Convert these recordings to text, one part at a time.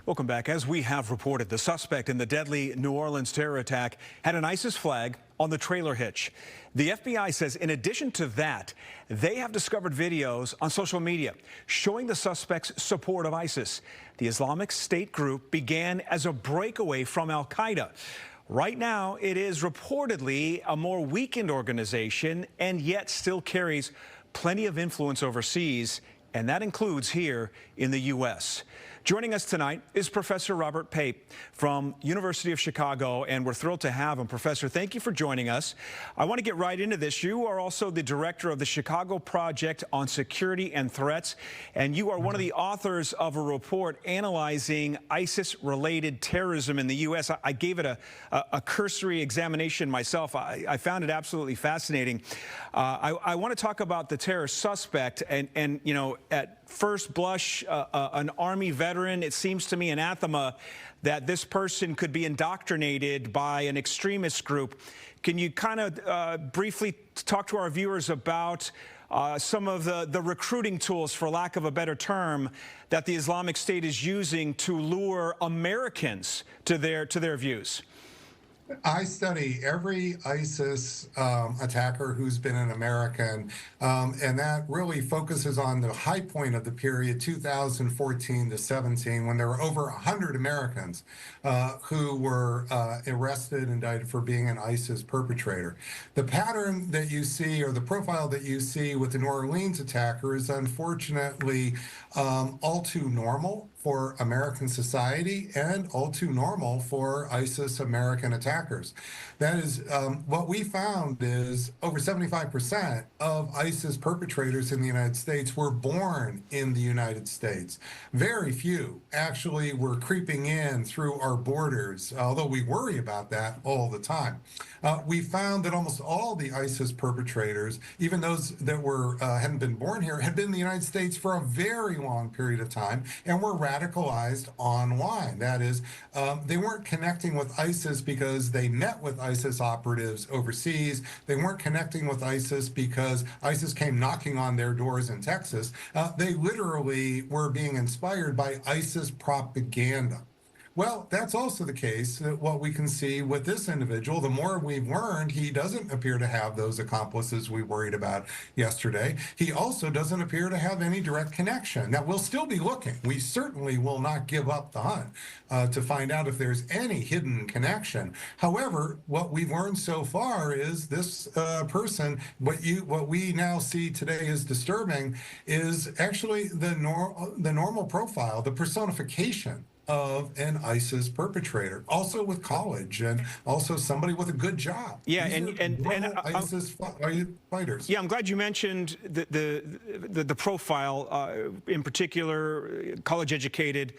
Welcome back. As we have reported, the suspect in the deadly New Orleans terror attack had an ISIS flag on the trailer hitch. The FBI says in addition to that, they have discovered videos on social media showing the suspect's support of ISIS. The Islamic State group began as a breakaway from al-Qaeda. Right now, it is reportedly a more weakened organization and yet still carries plenty of influence overseas, and that includes here in the U.S. Joining us tonight is Professor Robert Pape from University of Chicago, and we're thrilled to have him. Professor, thank you for joining us. I want to get right into this. You are also the director of the Chicago Project on Security and Threats, and you are one of the authors of a report analyzing ISIS-related terrorism in the U.S. I gave it a cursory examination myself. I found it absolutely fascinating. I want to talk about the terror suspect, and you know, at first blush, an Army veteran, it seems to me anathema that this person could be indoctrinated by an extremist group. Can you kind of briefly talk to our viewers about some of the recruiting tools, for lack of a better term, that the Islamic State is using to lure Americans to their views? I study every ISIS attacker who's been an American, and that really focuses on the high point of the period 2014 to 17, when there were over 100 Americans who were arrested and indicted for being an ISIS perpetrator. The pattern that you see, or the profile that you see with the New Orleans attacker, is unfortunately all too normal for American society and all too normal for ISIS American attackers. That is, what we found is over 75% of ISIS perpetrators in the United States were born in the United States. Very few actually were creeping in through our borders, although we worry about that all the time. We found that almost all the ISIS perpetrators, even those that hadn't been born here, had been in the United States for a very long period of time and were radicalized online. That is, they weren't connecting with ISIS because they met with ISIS operatives overseas. They weren't connecting with ISIS because ISIS came knocking on their doors in Texas. They literally were being inspired by ISIS propaganda. Well, that's also the case that what we can see with this individual. The more we've learned, he doesn't appear to have those accomplices we worried about yesterday. He also doesn't appear to have any direct connection. Now, we'll still be looking. We certainly will not give up the hunt to find out if there's any hidden connection. However, what we've learned so far is this person, what we now see today is disturbing, is actually the normal profile, the personification of an ISIS perpetrator, also with college, and also somebody with a good job. Yeah, and ISIS fighters. Yeah, I'm glad you mentioned the profile, in particular, college-educated,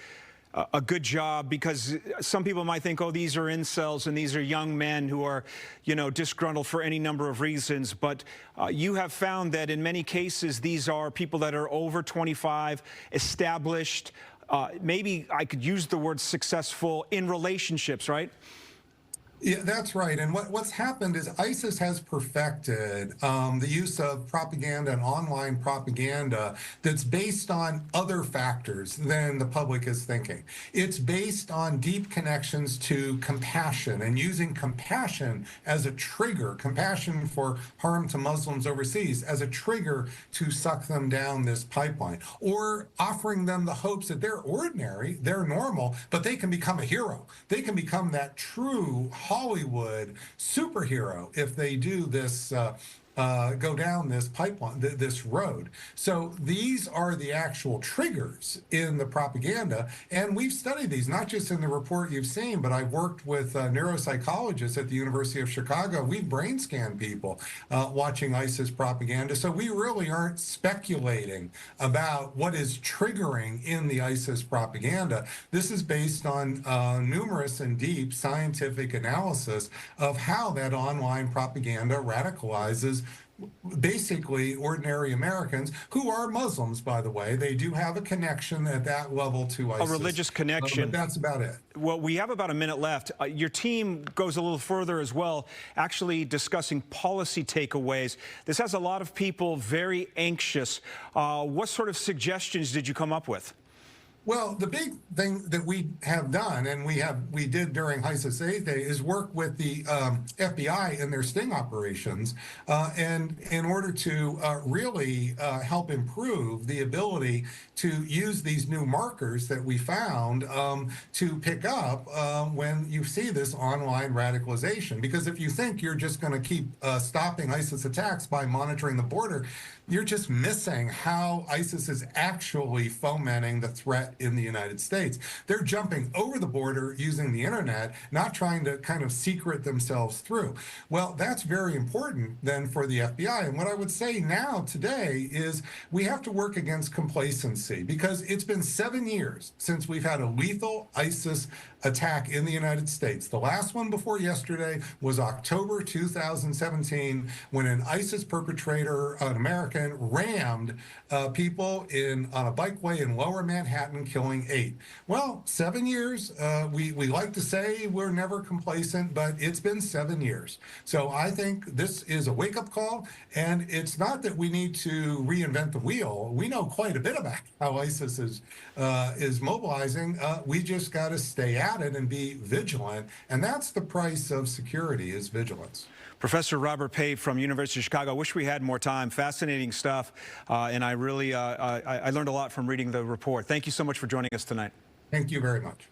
a good job, because some people might think, oh, these are incels and these are young men who are, you know, disgruntled for any number of reasons. But you have found that in many cases, these are people that are over 25, established. Maybe I could use the word successful in relationships, right? Yeah, that's right. And what's happened is ISIS has perfected the use of propaganda and online propaganda that's based on other factors than the public is thinking. It's based on deep connections to compassion and using compassion as a trigger, compassion for harm to Muslims overseas as a trigger to suck them down this pipeline, or offering them the hopes that they're ordinary, they're normal, but they can become a hero. They can become that true Hollywood superhero if they do this, go down this pipeline, this road. So these are the actual triggers in the propaganda, and we've studied these, not just in the report you've seen, but I've worked with neuropsychologists at the University of Chicago. We've brain scanned people watching ISIS propaganda, so we really aren't speculating about what is triggering in the ISIS propaganda. This is based on numerous and deep scientific analysis of how that online propaganda radicalizes basically ordinary Americans who are Muslims, by the way. They do have a connection at that level to ISIS. A religious connection. But that's about it. Well, we have about a minute left. Your team goes a little further as well, actually discussing policy takeaways. This has a lot of people very anxious. What sort of suggestions did you come up with? Well, the big thing that we have done, and we did during ISIS 8 Day, is work with the FBI in their sting operations, and in order to really help improve the ability to use these new markers that we found to pick up when you see this online radicalization. Because if you think you're just going to keep stopping ISIS attacks by monitoring the border, you're just missing how ISIS is actually fomenting the threat in the United States. They're jumping over the border using the internet, not trying to kind of secret themselves through. Well, that's very important then for the FBI. And what I would say now today is we have to work against complacency, because it's been 7 years since we've had a lethal ISIS attack in the United States. The last one before yesterday was October 2017, when an ISIS perpetrator, an American, rammed people on a bikeway in Lower Manhattan, killing 8. Well, 7 years. We like to say we're never complacent, but it's been 7 years. So I think this is a wake-up call, and it's not that we need to reinvent the wheel. We know quite a bit about how ISIS is mobilizing. We just got to stay at it and be vigilant, and that's the price of security, is vigilance. Professor Robert Pape from University of Chicago. I wish we had more time. Fascinating stuff, and I really I learned a lot from reading the report. Thank you so much for joining us tonight. Thank you very much.